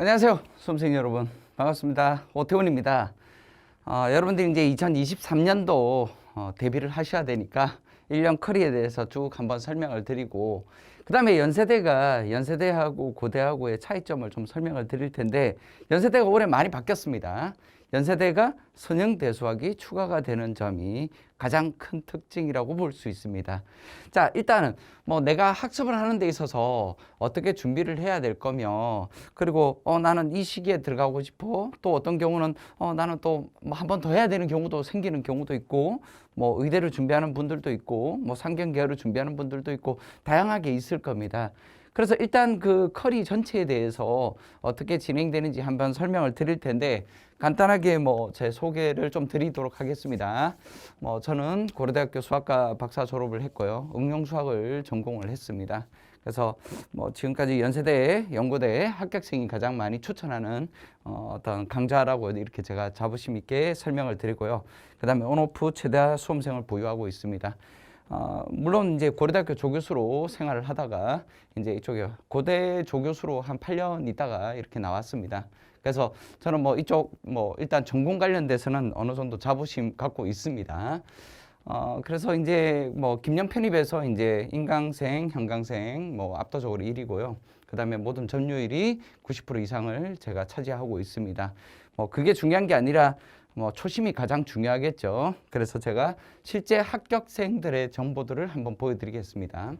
안녕하세요, 수험생 여러분. 반갑습니다. 오태훈입니다. 여러분들이 이제 2023년도 대비를 하셔야 되니까 1년 커리에 대해서 쭉 한번 설명을 드리고, 그 다음에 연세대하고 고대하고의 차이점을 좀 설명을 드릴 텐데, 연세대가 올해 많이 바뀌었습니다. 연세대가 선형대수학이 추가가 되는 점이 가장 큰 특징이라고 볼 수 있습니다. 자, 일단은 뭐 내가 학습을 하는 데 있어서 어떻게 준비를 해야 될 거며, 그리고 나는 이 시기에 들어가고 싶어. 또 어떤 경우는 나는 또 뭐 한 번 더 해야 되는 경우도 생기는 경우도 있고, 뭐 의대를 준비하는 분들도 있고, 뭐 상경계열을 준비하는 분들도 있고, 다양하게 있을 겁니다. 그래서 일단 그 커리 전체에 대해서 어떻게 진행되는지 한번 설명을 드릴 텐데, 간단하게 뭐 제 소개를 좀 드리도록 하겠습니다. 저는 고려대학교 수학과 박사 졸업을 했고요. 응용수학을 전공을 했습니다. 그래서 뭐 지금까지 연세대, 연고대 합격생이 가장 많이 추천하는 어떤 강좌라고 이렇게 제가 자부심 있게 설명을 드리고요. 그 다음에 온오프 최다 수험생을 보유하고 있습니다. 물론 이제 고려대학교 조교수로 생활을 하다가 이제 이쪽에 고대 조교수로 한 8년 있다가 이렇게 나왔습니다. 그래서 저는 뭐 이쪽 뭐 일단 전공 관련돼서는 어느 정도 자부심 갖고 있습니다. 그래서 이제 뭐 김영 편입에서 이제 인강생, 형강생 뭐 압도적으로 1위고요. 그 다음에 모든 점유율이 90% 이상을 제가 차지하고 있습니다. 뭐 그게 중요한 게 아니라 뭐 초심이 가장 중요하겠죠. 그래서 제가 실제 합격생들의 정보들을 한번 보여드리겠습니다.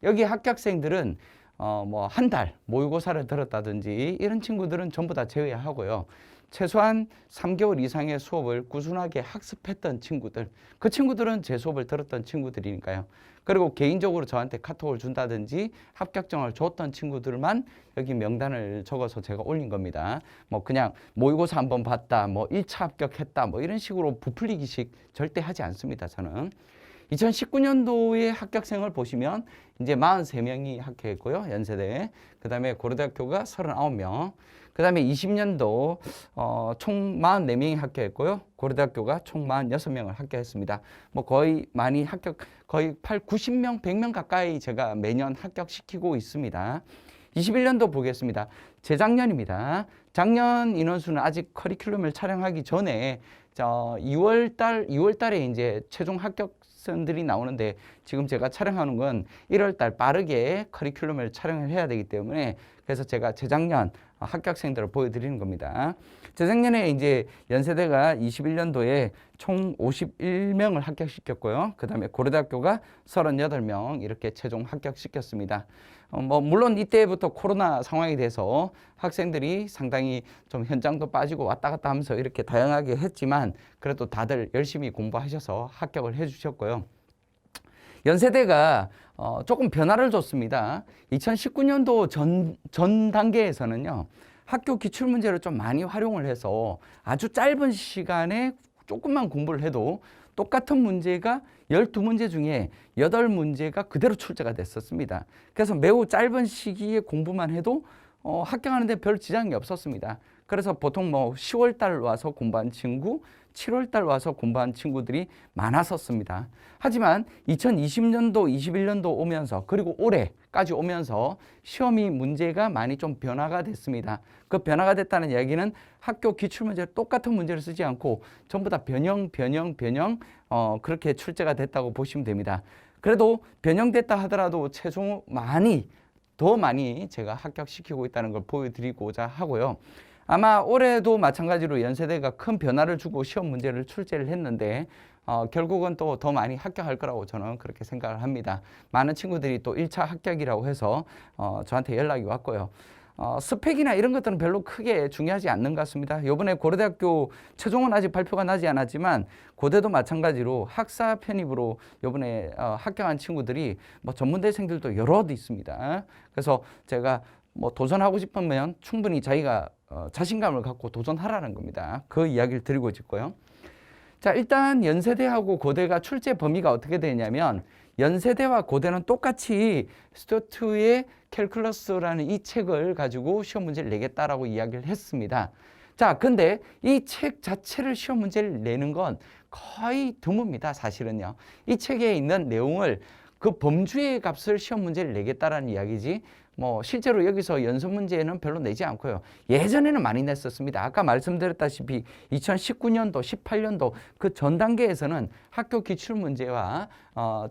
여기 합격생들은 뭐 한 달 모의고사를 들었다든지 이런 친구들은 전부 다 제외하고요. 최소한 3개월 이상의 수업을 꾸준하게 학습했던 친구들, 그 친구들은 제 수업을 들었던 친구들이니까요. 그리고 개인적으로 저한테 카톡을 준다든지 합격증을 줬던 친구들만 여기 명단을 적어서 제가 올린 겁니다. 뭐 그냥 모의고사 한번 봤다, 뭐 1차 합격했다, 뭐 이런 식으로 부풀리기식 절대 하지 않습니다, 저는. 2019년도의 합격생을 보시면 이제 43명이 합격했고요, 연세대. 그 다음에 고려대학교가 39명. 그 다음에 20년도 총 44명이 합격했고요. 고려대학교가 총 46명을 합격했습니다. 뭐 거의 많이 거의 90명, 100명 가까이 제가 매년 합격시키고 있습니다. 21년도 보겠습니다. 재작년입니다. 작년 인원수는 아직 커리큘럼을 촬영하기 전에 2월 달에 이제 최종 합격생들이 나오는데, 지금 제가 촬영하는 건 1월 달 빠르게 커리큘럼을 촬영을 해야 되기 때문에, 그래서 제가 재작년 합격생들을 보여드리는 겁니다. 재작년에 이제 연세대가 21년도에 총 51명을 합격시켰고요. 그 다음에 고려대학교가 38명 이렇게 최종 합격시켰습니다. 뭐 물론 이때부터 코로나 상황이 돼서 학생들이 상당히 좀 현장도 빠지고 왔다 갔다 하면서 이렇게 다양하게 했지만, 그래도 다들 열심히 공부하셔서 합격을 해주셨고요. 연세대가 조금 변화를 줬습니다. 2019년도 전 단계에서는요, 학교 기출문제를 좀 많이 활용을 해서 아주 짧은 시간에 조금만 공부를 해도 똑같은 문제가 12문제 중에 8문제가 그대로 출제가 됐었습니다. 그래서 매우 짧은 시기에 공부만 해도 합격하는데 별 지장이 없었습니다. 그래서 보통 뭐 10월 달 와서 공부한 친구, 7월 달 와서 공부한 친구들이 많았었습니다. 하지만 2020년도, 21년도 오면서, 그리고 올해까지 오면서 시험이 문제가 많이 좀 변화가 됐습니다. 그 변화가 됐다는 이야기는 학교 기출문제 똑같은 문제를 쓰지 않고 전부 다 변형 그렇게 출제가 됐다고 보시면 됩니다. 그래도 변형됐다 하더라도 최종 더 많이 제가 합격시키고 있다는 걸 보여드리고자 하고요. 아마 올해도 마찬가지로 연세대가 큰 변화를 주고 시험 문제를 출제를 했는데, 결국은 또 더 많이 합격할 거라고 저는 그렇게 생각을 합니다. 많은 친구들이 또 1차 합격이라고 해서 저한테 연락이 왔고요. 스펙이나 이런 것들은 별로 크게 중요하지 않는 것 같습니다. 이번에 고려대학교 최종은 아직 발표가 나지 않았지만, 고대도 마찬가지로 학사 편입으로 이번에 합격한 친구들이 뭐 전문대생들도 여럿 있습니다. 그래서 제가 뭐 도전하고 싶으면 충분히 자기가 자신감을 갖고 도전하라는 겁니다. 그 이야기를 드리고 싶고요. 자, 일단 연세대하고 고대가 출제 범위가 어떻게 되냐면, 연세대와 고대는 똑같이 스튜어트의 캘큘러스라는 이 책을 가지고 시험 문제를 내겠다라고 이야기를 했습니다. 자, 근데 이 책 자체를 시험 문제를 내는 건 거의 드뭅니다, 사실은요. 이 책에 있는 내용을 그 범주의 값을 시험 문제를 내겠다라는 이야기지, 뭐 실제로 여기서 연습 문제는 별로 내지 않고요. 예전에는 많이 냈었습니다. 아까 말씀드렸다시피 2019년도, 18년도 그 전 단계에서는 학교 기출 문제와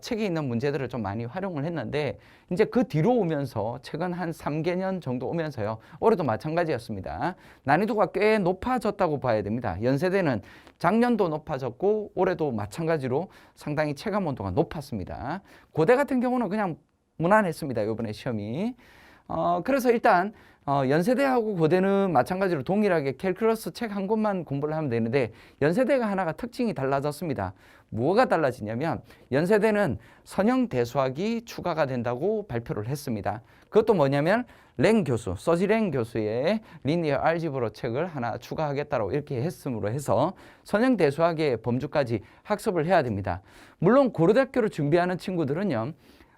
책에 있는 문제들을 좀 많이 활용을 했는데 이제 그 뒤로 오면서 최근 한 3개년 정도 오면서요. 올해도 마찬가지였습니다. 난이도가 꽤 높아졌다고 봐야 됩니다. 연세대는 작년도 높아졌고 올해도 마찬가지로 상당히 체감 온도가 높았습니다. 고대 같은 경우는 그냥 무난했습니다. 이번에 시험이. 그래서 일단 연세대하고 고대는 마찬가지로 동일하게 캘큘러스 책 한 권만 공부를 하면 되는데 연세대가 하나가 특징이 달라졌습니다. 뭐가 달라지냐면 연세대는 선형대수학이 추가가 된다고 발표를 했습니다. 그것도 뭐냐면 랭 교수, 서지랭 교수의 리니어 알지브라 책을 하나 추가하겠다고 이렇게 했음으로 해서 선형대수학의 범주까지 학습을 해야 됩니다. 물론 고려대학교를 준비하는 친구들은요.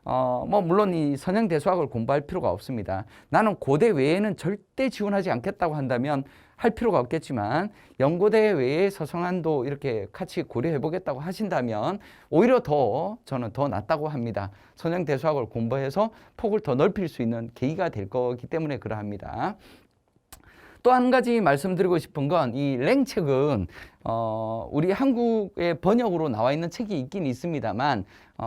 뭐 물론 이 선형대수학을 공부할 필요가 없습니다. 나는 고대 외에는 절대 지원하지 않겠다고 한다면 할 필요가 없겠지만 연고대 외에 서성한도 이렇게 같이 고려해 보겠다고 하신다면 오히려 저는 더 낫다고 합니다. 선형대수학을 공부해서 폭을 더 넓힐 수 있는 계기가 될 거기 때문에 그러합니다. 또 한 가지 말씀드리고 싶은 건 이 랭 책은 우리 한국의 번역으로 나와 있는 책이 있긴 있습니다만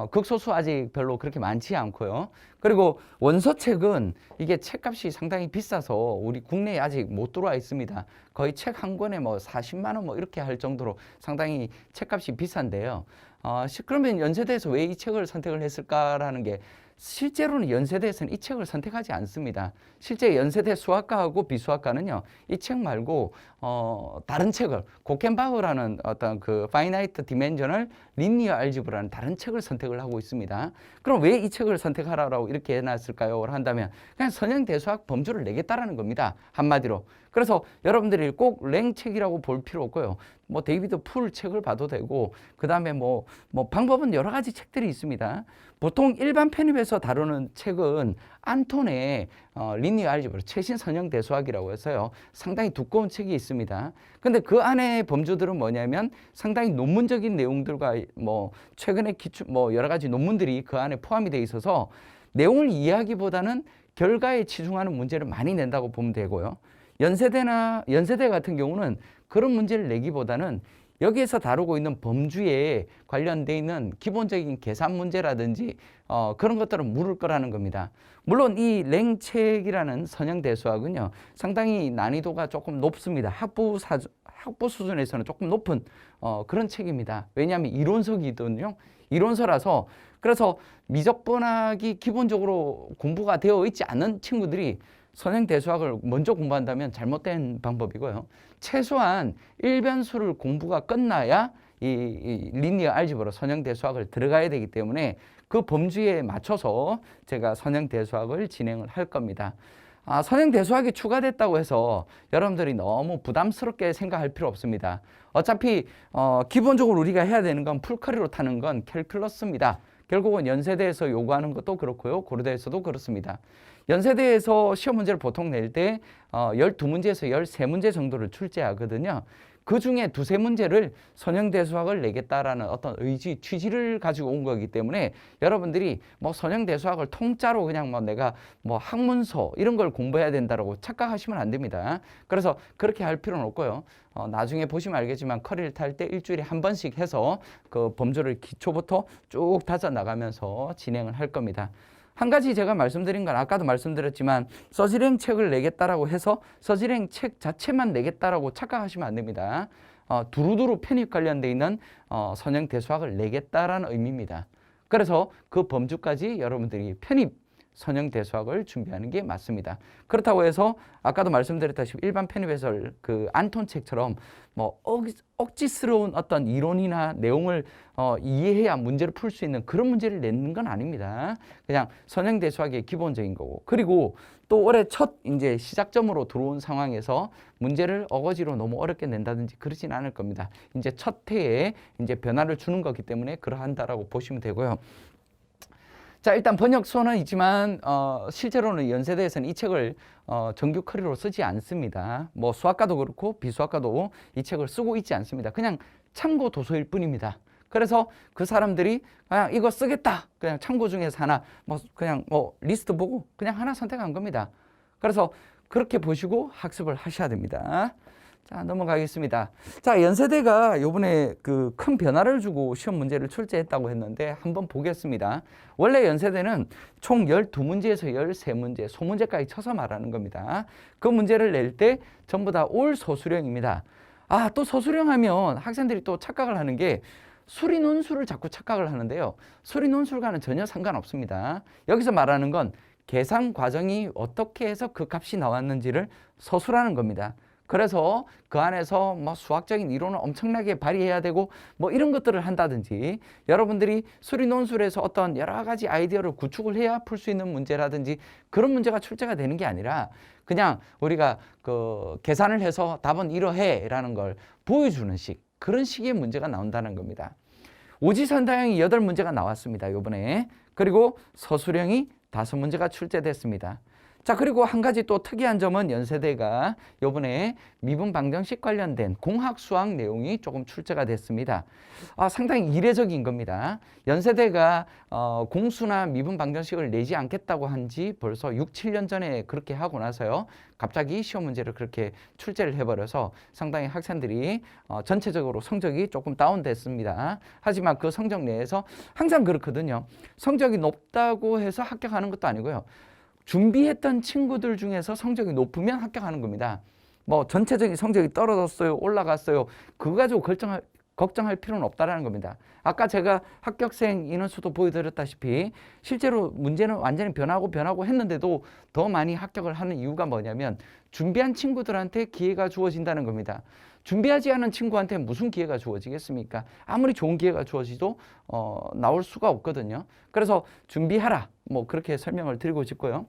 극소수 아직 별로 그렇게 많지 않고요. 그리고 원서책은 이게 책값이 상당히 비싸서 우리 국내에 아직 못 들어와 있습니다. 거의 책 한 권에 뭐 40만 원 뭐 이렇게 할 정도로 상당히 책값이 비싼데요. 그러면 연세대에서 왜 이 책을 선택을 했을까라는 게 실제로는 연세대에서는 이 책을 선택하지 않습니다. 실제 연세대 수학과하고 비수학과는요, 이 책 말고 다른 책을 고켄바흐라는 어떤 그 파이나이트 디멘셔널 리니어 알지브라는 다른 책을 선택을 하고 있습니다. 그럼 왜 이 책을 선택하라고 이렇게 해놨을까요? 한다면 그냥 선형대수학 범주를 내겠다라는 겁니다. 한마디로. 그래서 여러분들이 꼭 랭 책이라고 볼 필요 없고요. 뭐 데이비드 풀 책을 봐도 되고 그 다음에 뭐 방법은 여러 가지 책들이 있습니다. 보통 일반 편입에서 다루는 책은 안톤의 리니어 알지브라 최신 선형 대수학이라고 해서요. 상당히 두꺼운 책이 있습니다. 근데 그 안에 범주들은 뭐냐면 상당히 논문적인 내용들과 뭐 최근에 여러 가지 논문들이 그 안에 포함이 돼 있어서 내용을 이해하기보다는 결과에 치중하는 문제를 많이 낸다고 보면 되고요. 연세대 같은 경우는 그런 문제를 내기보다는 여기에서 다루고 있는 범주에 관련돼 있는 기본적인 계산 문제라든지 그런 것들을 물을 거라는 겁니다. 물론 이 랭책이라는 선형대수학은요 상당히 난이도가 조금 높습니다. 학부 수준에서는 조금 높은 그런 책입니다. 왜냐하면 이론서이거든요. 이론서라서 그래서 미적분학이 기본적으로 공부가 되어 있지 않은 친구들이 선형대수학을 먼저 공부한다면 잘못된 방법이고요. 최소한 일변수를 공부가 끝나야 이 리니어 알지브라 선형대수학을 들어가야 되기 때문에 그 범주에 맞춰서 제가 선형대수학을 진행을 할 겁니다. 선형대수학이 추가됐다고 해서 여러분들이 너무 부담스럽게 생각할 필요 없습니다. 어차피 기본적으로 우리가 해야 되는 건 풀커리로 타는 건 캘큘러스입니다. 결국은 연세대에서 요구하는 것도 그렇고요. 고려대에서도 그렇습니다. 연세대에서 시험 문제를 보통 낼 때 12문제에서 13문제 정도를 출제하거든요. 그 중에 두세 문제를 선형대수학을 내겠다라는 어떤 의지, 취지를 가지고 온 거기 때문에 여러분들이 뭐 선형대수학을 통짜로 그냥 뭐 내가 뭐 학문서 이런 걸 공부해야 된다라고 착각하시면 안 됩니다. 그래서 그렇게 할 필요는 없고요. 나중에 보시면 알겠지만 커리를 탈 때 일주일에 한 번씩 해서 그 범주를 기초부터 쭉 다져 나가면서 진행을 할 겁니다. 한 가지 제가 말씀드린 건 아까도 말씀드렸지만 서지랭 책을 내겠다라고 해서 서지랭 책 자체만 내겠다라고 착각하시면 안 됩니다. 두루두루 편입 관련돼 있는 선형대수학을 내겠다라는 의미입니다. 그래서 그 범주까지 여러분들이 편입 선형대수학을 준비하는 게 맞습니다. 그렇다고 해서 아까도 말씀드렸다시피 일반 편입에서 그 안톤 책처럼 뭐 억지스러운 어떤 이론이나 내용을 이해해야 문제를 풀 수 있는 그런 문제를 내는 건 아닙니다. 그냥 선형대수학의 기본적인 거고. 그리고 또 올해 첫 이제 시작점으로 들어온 상황에서 문제를 어거지로 너무 어렵게 낸다든지 그러진 않을 겁니다. 이제 첫 해에 이제 변화를 주는 거기 때문에 그러한다라고 보시면 되고요. 자, 일단 번역서는 있지만 실제로는 연세대에서는 이 책을 정규 커리로 쓰지 않습니다. 뭐 수학과도 그렇고 비수학과도 이 책을 쓰고 있지 않습니다. 그냥 참고 도서일 뿐입니다. 그래서 그 사람들이 그냥 이거 쓰겠다. 그냥 참고 중에서 하나 그냥 리스트 보고 그냥 하나 선택한 겁니다. 그래서 그렇게 보시고 학습을 하셔야 됩니다. 자, 넘어가겠습니다. 자, 연세대가 요번에 그 큰 변화를 주고 시험 문제를 출제했다고 했는데 한번 보겠습니다. 원래 연세대는 총 12문제에서 13문제, 소문제까지 쳐서 말하는 겁니다. 그 문제를 낼 때 전부 다 올 소수령입니다. 아, 또 소수령 하면 학생들이 또 착각을 하는 게 수리 논술을 자꾸 착각을 하는데요. 수리 논술과는 전혀 상관없습니다. 여기서 말하는 건 계산 과정이 어떻게 해서 그 값이 나왔는지를 서술하는 겁니다. 그래서 그 안에서 수학적인 이론을 엄청나게 발휘해야 되고 이런 것들을 한다든지 여러분들이 수리 논술에서 어떤 여러 가지 아이디어를 구축을 해야 풀 수 있는 문제라든지 그런 문제가 출제가 되는 게 아니라 그냥 우리가 그 계산을 해서 답은 이러해라는 걸 보여주는 그런 식의 문제가 나온다는 겁니다. 오지선다형이 8문제가 나왔습니다. 요번에. 그리고 서술형이 5문제가 출제됐습니다. 자, 그리고 한 가지 또 특이한 점은 연세대가 요번에 미분 방정식 관련된 공학 수학 내용이 조금 출제가 됐습니다. 상당히 이례적인 겁니다. 연세대가 공수나 미분 방정식을 내지 않겠다고 한 지 벌써 6, 7년 전에 그렇게 하고 나서요. 갑자기 시험 문제를 그렇게 출제를 해버려서 상당히 학생들이 전체적으로 성적이 조금 다운됐습니다. 하지만 그 성적 내에서 항상 그렇거든요. 성적이 높다고 해서 합격하는 것도 아니고요. 준비했던 친구들 중에서 성적이 높으면 합격하는 겁니다. 전체적인 성적이 떨어졌어요, 올라갔어요. 그거 가지고 걱정할 필요는 없다라는 겁니다. 아까 제가 합격생 인원수도 보여드렸다시피 실제로 문제는 완전히 변하고 했는데도 더 많이 합격을 하는 이유가 뭐냐면 준비한 친구들한테 기회가 주어진다는 겁니다. 준비하지 않은 친구한테 무슨 기회가 주어지겠습니까? 아무리 좋은 기회가 주어지도 나올 수가 없거든요. 그래서 준비하라. 그렇게 설명을 드리고 싶고요.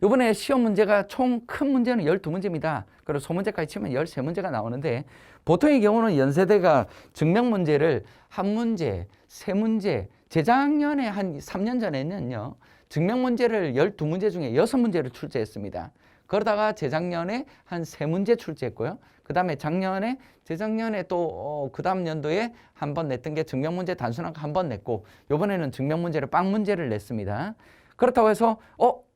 이번에 시험 문제가 총 큰 문제는 12문제입니다. 그리고 소문제까지 치면 13문제가 나오는데 보통의 경우는 연세대가 증명 문제를 한 문제, 세 문제, 재작년에 한 3년 전에는요. 증명 문제를 12문제 중에 6문제를 출제했습니다. 그러다가 재작년에 한 3문제 출제했고요. 그 다음에 재작년에 또 그 다음 연도에 한 번 냈던 게 증명 문제 단순한 거 한 번 냈고 이번에는 증명 문제를 빵 문제를 냈습니다. 그렇다고 해서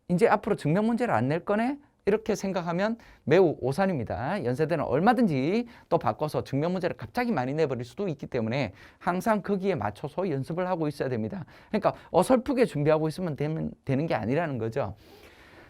이제 앞으로 증명 문제를 안 낼 거네? 이렇게 생각하면 매우 오산입니다. 연세대는 얼마든지 또 바꿔서 증명 문제를 갑자기 많이 내버릴 수도 있기 때문에 항상 거기에 맞춰서 연습을 하고 있어야 됩니다. 그러니까 어설프게 준비하고 있으면 되는 게 아니라는 거죠.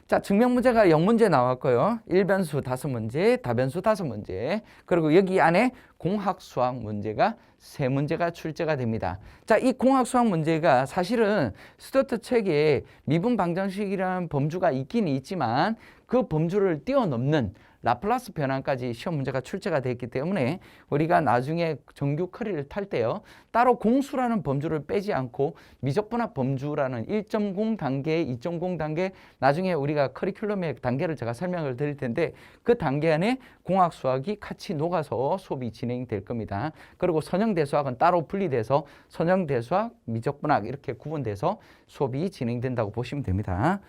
자, 증명 문제가 0문제 나왔고요. 일변수 5문제, 다변수 5문제, 그리고 여기 안에 공학 수학 문제가 3문제가 출제가 됩니다. 자, 이 공학 수학 문제가 사실은 스튜어트 책에 미분 방정식이라는 범주가 있긴 있지만 그 범주를 뛰어넘는 라플라스 변환까지 시험 문제가 출제가 됐기 때문에 우리가 나중에 정규 커리를 탈 때요. 따로 공수라는 범주를 빼지 않고 미적분학 범주라는 1.0 단계, 2.0 단계 나중에 우리가 커리큘럼의 단계를 제가 설명을 드릴 텐데 그 단계 안에 공학 수학이 같이 녹아서 수업이 진행될 겁니다. 그리고 선형대수학은 따로 분리돼서 선형대수학, 미적분학 이렇게 구분돼서 수업이 진행된다고 보시면 됩니다.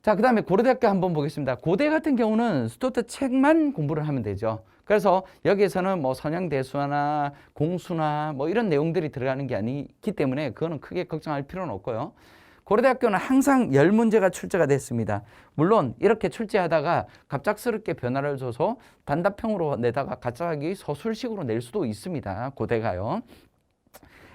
자, 그 다음에 고려대학교 한번 보겠습니다. 고대 같은 경우는 스튜어트 책만 공부를 하면 되죠. 그래서 여기에서는 선형대수나 공수나 이런 내용들이 들어가는 게 아니기 때문에 그거는 크게 걱정할 필요는 없고요. 고려대학교는 항상 10문제가 출제가 됐습니다. 물론 이렇게 출제하다가 갑작스럽게 변화를 줘서 단답형으로 내다가 갑자기 서술식으로 낼 수도 있습니다. 고대가요.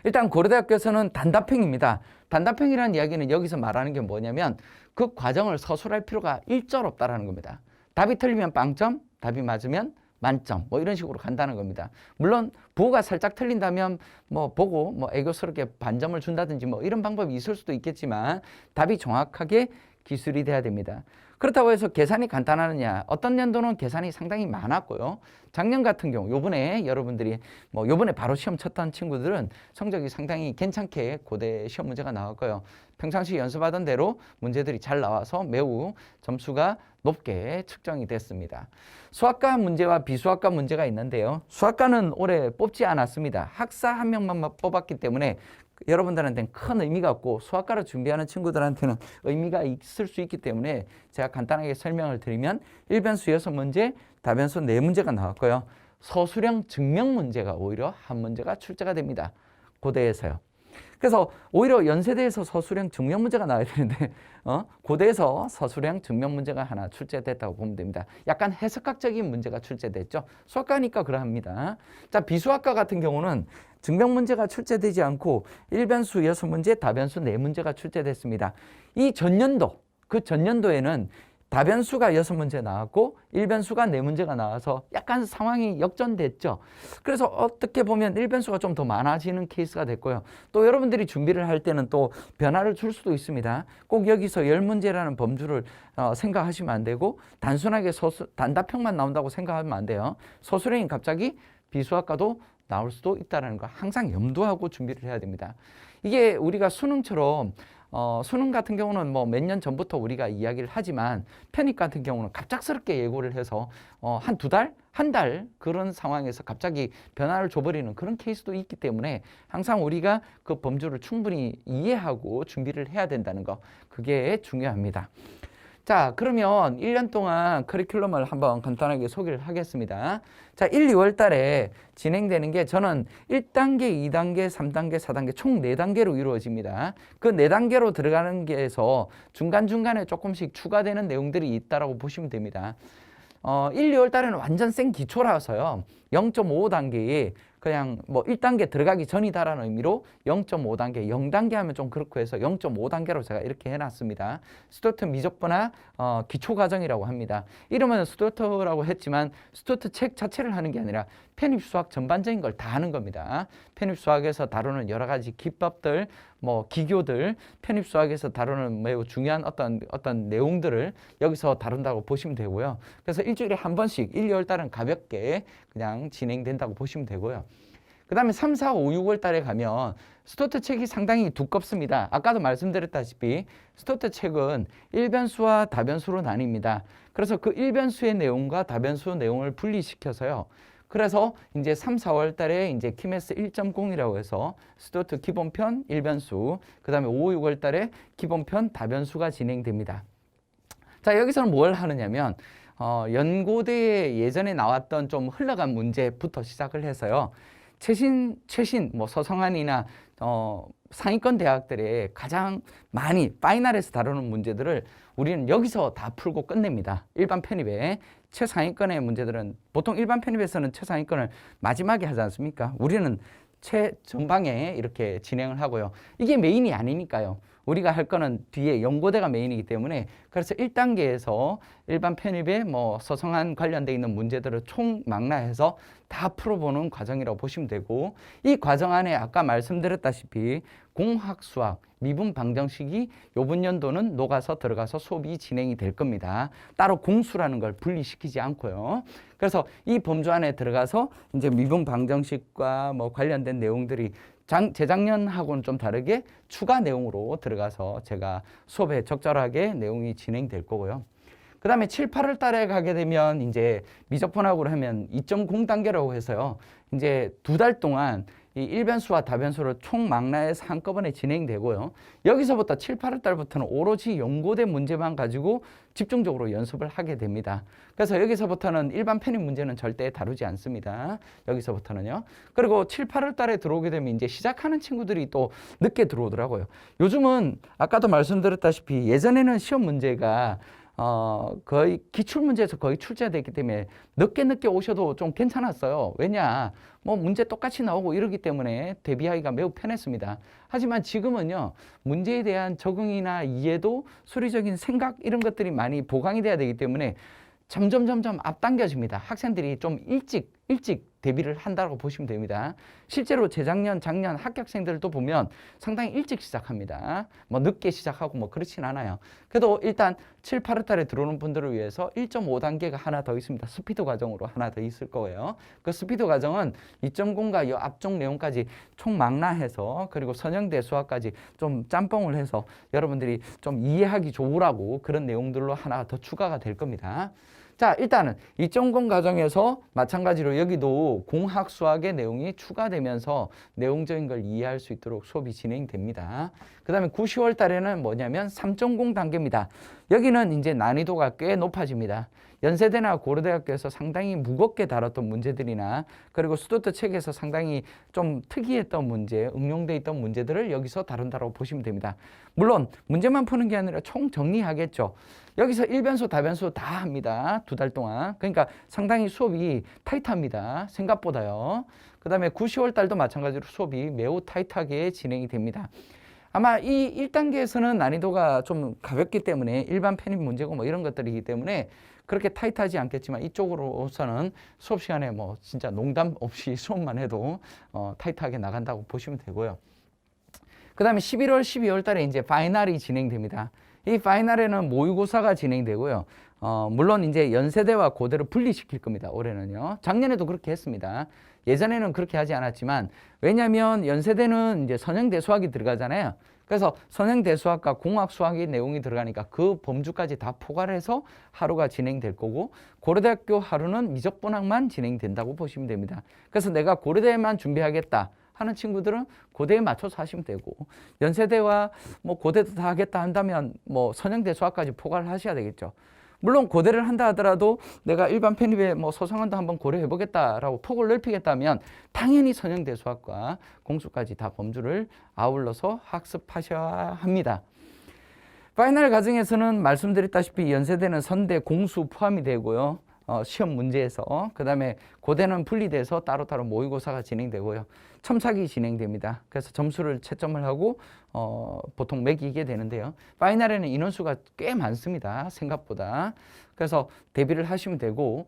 일단 고려대학교에서는 단답형입니다. 단답형이라는 이야기는 여기서 말하는 게 뭐냐면 그 과정을 서술할 필요가 일절 없다라는 겁니다. 답이 틀리면 빵점, 답이 맞으면 만점 이런 식으로 간다는 겁니다. 물론 부호가 살짝 틀린다면 보고 애교스럽게 반점을 준다든지 이런 방법이 있을 수도 있겠지만 답이 정확하게 기술이 돼야 됩니다. 그렇다고 해서 계산이 간단하느냐? 어떤 연도는 계산이 상당히 많았고요. 작년 같은 경우, 요번에 여러분들이 요번에 바로 시험 쳤던 친구들은 성적이 상당히 괜찮게 고대 시험 문제가 나왔고요. 평상시 연습하던 대로 문제들이 잘 나와서 매우 점수가 높게 측정이 됐습니다. 수학과 문제와 비수학과 문제가 있는데요. 수학과는 올해 뽑지 않았습니다. 학사 한 명만 뽑았기 때문에 여러분들한테는 큰 의미가 없고 수학과를 준비하는 친구들한테는 의미가 있을 수 있기 때문에 제가 간단하게 설명을 드리면 일변수 6문제, 다변수 4문제가 나왔고요. 서술형 증명 문제가 오히려 한 문제가 출제가 됩니다. 고대에서요. 그래서 오히려 연세대에서 서술형 증명 문제가 나와야 되는데 고대에서 서술형 증명 문제가 하나 출제됐다고 보면 됩니다. 약간 해석학적인 문제가 출제됐죠. 수학과니까 그러합니다. 자, 비수학과 같은 경우는 증명 문제가 출제되지 않고 일변수 6문제, 다변수 4문제가 출제됐습니다. 이 전년도, 그 전년도에는 다변수가 6문제 나왔고 일변수가 4문제가 나와서 약간 상황이 역전됐죠. 그래서 어떻게 보면 일변수가 좀 더 많아지는 케이스가 됐고요. 또 여러분들이 준비를 할 때는 또 변화를 줄 수도 있습니다. 꼭 여기서 10문제라는 범주를 생각하시면 안 되고 단순하게 단답형만 나온다고 생각하면 안 돼요. 서술형이 갑자기 비수학과도 나올 수도 있다는 거 항상 염두하고 준비를 해야 됩니다. 이게 우리가 수능처럼 수능 같은 경우는 뭐 몇 년 전부터 우리가 이야기를 하지만 편입 같은 경우는 갑작스럽게 예고를 해서 한 2달? 한 달 그런 상황에서 갑자기 변화를 줘버리는 그런 케이스도 있기 때문에 항상 우리가 그 범주를 충분히 이해하고 준비를 해야 된다는 거 그게 중요합니다. 자, 그러면 1년 동안 커리큘럼을 한번 간단하게 소개를 하겠습니다. 자, 1, 2월 달에 진행되는 게 저는 1단계, 2단계, 3단계, 4단계 총 4단계로 이루어집니다. 그 4단계로 들어가는 게에서 중간중간에 조금씩 추가되는 내용들이 있다고 보시면 됩니다. 1, 2월 달에는 완전 생 기초라서요. 0.5단계에 그냥 뭐 1단계 들어가기 전이다라는 의미로 0.5단계, 0단계 하면 좀 그렇고 해서 0.5단계로 제가 이렇게 해놨습니다. 스튜어트 미적분화 기초과정이라고 합니다. 이름은 스튜어트라고 했지만 스튜어트 책 자체를 하는 게 아니라 편입수학 전반적인 걸 다 하는 겁니다. 편입수학에서 다루는 여러 가지 기법들, 뭐 기교들, 편입수학에서 다루는 매우 중요한 어떤 내용들을 여기서 다룬다고 보시면 되고요. 그래서 일주일에 한 번씩 1, 2월 달은 가볍게 그냥 진행된다고 보시면 되고요. 그 다음에 3, 4, 5, 6월 달에 가면 스튜어트 책이 상당히 두껍습니다. 아까도 말씀드렸다시피 스튜어트 책은 일변수와 다변수로 나뉩니다. 그래서 그 일변수의 내용과 다변수 내용을 분리시켜서요. 그래서 이제 3, 4월 달에 이제 키메스 1.0이라고 해서 스튜어트 기본편 일변수, 그 다음에 5, 6월 달에 기본편 다변수가 진행됩니다. 자, 여기서는 뭘 하느냐면 연고대에 예전에 나왔던 좀 흘러간 문제부터 시작을 해서요. 최신 뭐 서성한이나 상위권 대학들의 가장 많이 파이널에서 다루는 문제들을 우리는 여기서 다 풀고 끝냅니다. 일반 편입에 최상위권의 문제들은 보통 일반 편입에서는 최상위권을 마지막에 하지 않습니까? 우리는 최전방에 이렇게 진행을 하고요. 이게 메인이 아니니까요. 우리가 할 거는 뒤에 연고대가 메인이기 때문에 그래서 1단계에서 일반 편입에 뭐 서성한 관련돼 있는 문제들을 총망라해서 다 풀어보는 과정이라고 보시면 되고 이 과정 안에 아까 말씀드렸다시피 공학수학, 미분 방정식이 요번 연도는 녹아서 들어가서 수업이 진행이 될 겁니다. 따로 공수라는 걸 분리시키지 않고요. 그래서 이 범주 안에 들어가서 이제 미분 방정식과 뭐 관련된 내용들이 재작년하고는 좀 다르게 추가 내용으로 들어가서 제가 수업에 적절하게 내용이 진행될 거고요. 그 다음에 7, 8월 달에 가게 되면 이제 미적분학으로 하면 2.0 단계라고 해서요. 이제 2달 동안 이 일변수와 다변수를 총망라해서 한꺼번에 진행되고요. 여기서부터 7, 8월 달부터는 오로지 연고대 문제만 가지고 집중적으로 연습을 하게 됩니다. 그래서 여기서부터는 일반 편입 문제는 절대 다루지 않습니다. 여기서부터는요. 그리고 7, 8월 달에 들어오게 되면 이제 시작하는 친구들이 또 늦게 들어오더라고요. 요즘은 아까도 말씀드렸다시피 예전에는 시험 문제가 거의 기출문제에서 거의 출제됐기 때문에 늦게 오셔도 좀 괜찮았어요. 왜냐? 뭐 문제 똑같이 나오고 이러기 때문에 대비하기가 매우 편했습니다. 하지만 지금은요, 문제에 대한 적응이나 이해도, 수리적인 생각 이런 것들이 많이 보강이 돼야 되기 때문에 점점 앞당겨집니다. 학생들이 좀 일찍 대비를 한다고 보시면 됩니다. 실제로 재작년, 작년 합격생들도 보면 상당히 일찍 시작합니다. 뭐 늦게 시작하고 뭐 그렇진 않아요. 그래도 일단 7, 8월 달에 들어오는 분들을 위해서 1.5단계가 하나 더 있습니다. 스피드 과정으로 하나 더 있을 거예요. 그 스피드 과정은 2.0과 이 앞쪽 내용까지 총망라해서 그리고 선형대 수학까지 좀 짬뽕을 해서 여러분들이 좀 이해하기 좋으라고 그런 내용들로 하나 더 추가가 될 겁니다. 자, 일단은 2.0 과정에서 마찬가지로 여기도 공학 수학의 내용이 추가되면서 내용적인 걸 이해할 수 있도록 수업이 진행됩니다. 그 다음에 9, 10월 달에는 뭐냐면 3.0 단계입니다. 여기는 이제 난이도가 꽤 높아집니다. 연세대나 고려대학교에서 상당히 무겁게 다뤘던 문제들이나 그리고 스튜어트 책에서 상당히 좀 특이했던 문제, 응용돼 있던 문제들을 여기서 다룬다고 보시면 됩니다. 물론 문제만 푸는 게 아니라 총 정리하겠죠. 여기서 일변수, 다변수 다 합니다. 2달 동안. 그러니까 상당히 수업이 타이트합니다. 생각보다요. 그 다음에 9, 10월 달도 마찬가지로 수업이 매우 타이트하게 진행이 됩니다. 아마 이 1단계에서는 난이도가 좀 가볍기 때문에 일반 편입 문제고 뭐 이런 것들이기 때문에 그렇게 타이트하지 않겠지만 이쪽으로서는 수업 시간에 뭐 진짜 농담 없이 수업만 해도 타이트하게 나간다고 보시면 되고요. 그 다음에 11월, 12월 달에 이제 파이널이 진행됩니다. 이 파이널에는 모의고사가 진행되고요. 물론 이제 연세대와 고대를 분리시킬 겁니다. 올해는요. 작년에도 그렇게 했습니다. 예전에는 그렇게 하지 않았지만 왜냐하면 연세대는 이제 선행대 수학이 들어가잖아요. 그래서 선행대 수학과 공학 수학의 내용이 들어가니까 그 범주까지 다 포괄해서 하루가 진행될 거고 고려대학교 하루는 미적분학만 진행된다고 보시면 됩니다. 그래서 내가 고려대만 준비하겠다 하는 친구들은 고대에 맞춰서 하시면 되고 연세대와 뭐 고대도 다 하겠다 한다면 뭐 선행대 수학까지 포괄을 하셔야 되겠죠. 물론 고대를 한다 하더라도 내가 일반 편입에 뭐 소상원도 한번 고려해 보겠다라고 폭을 넓히겠다면 당연히 선행대 수학과 공수까지 다 범주를 아울러서 학습하셔야 합니다. 파이널 과정에서는 말씀드렸다시피 연세대는 선대, 공수 포함이 되고요. 시험 문제에서 그 다음에 고대는 분리돼서 따로따로 모의고사가 진행되고요. 첨삭이 진행됩니다. 그래서 점수를 채점을 하고 보통 매기게 되는데요. 파이널에는 인원수가 꽤 많습니다. 생각보다. 그래서 대비를 하시면 되고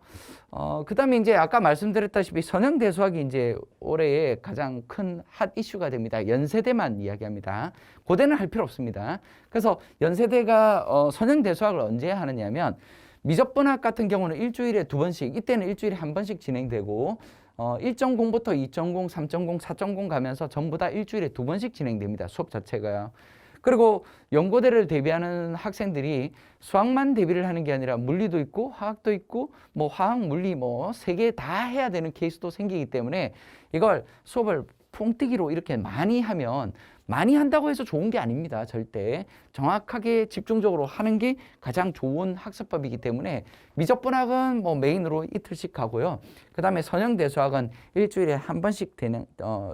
그 다음에 이제 아까 말씀드렸다시피 선행대 수학이 이제 올해의 가장 큰 핫 이슈가 됩니다. 연세대만 이야기합니다. 고대는 할 필요 없습니다. 그래서 연세대가 선행대 수학을 언제 하느냐면 미적분학 같은 경우는 일주일에 2번씩, 이때는 일주일에 1번씩 진행되고 1.0부터 2.0, 3.0, 4.0 가면서 전부 다 일주일에 2번씩 진행됩니다. 수업 자체가요. 그리고 연고대를 대비하는 학생들이 수학만 대비를 하는 게 아니라 물리도 있고 화학도 있고 뭐 화학, 물리 뭐 3개 다 해야 되는 케이스도 생기기 때문에 이걸 수업을 퐁뜨기로 이렇게 많이 하면 많이 한다고 해서 좋은 게 아닙니다. 절대. 정확하게 집중적으로 하는 게 가장 좋은 학습법이기 때문에 미적분학은 뭐 메인으로 이틀씩 가고요. 그 다음에 선행대수학은 일주일에 1번씩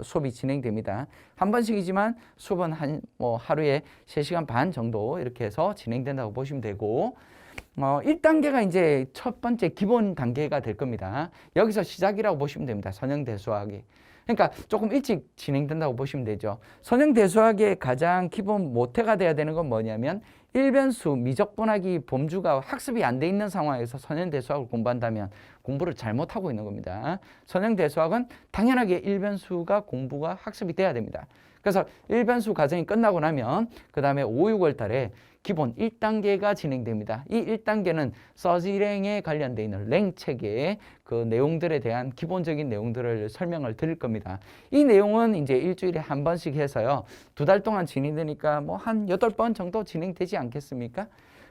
수업이 진행됩니다. 1번씩이지만 수업은 하루에 3시간 반 정도 이렇게 해서 진행된다고 보시면 되고 1단계가 이제 첫 번째 기본 단계가 될 겁니다. 여기서 시작이라고 보시면 됩니다. 선행대수학이. 그러니까 조금 일찍 진행된다고 보시면 되죠. 선행대수학의 가장 기본 모태가 돼야 되는 건 뭐냐면 일변수, 미적분학이 범주가 학습이 안 돼 있는 상황에서 선행대수학을 공부한다면 공부를 잘못하고 있는 겁니다. 선행대수학은 당연하게 일변수가 공부가 학습이 돼야 됩니다. 그래서 일변수 과정이 끝나고 나면 그 다음에 5, 6월 달에 기본 1단계가 진행됩니다. 이 1단계는 서지랭에 관련되어 있는 랭 체계의 그 내용들에 대한 기본적인 내용들을 설명을 드릴 겁니다. 이 내용은 이제 일주일에 1번씩 해서요. 2달 동안 진행되니까 뭐 한 8번 정도 진행되지 않겠습니까?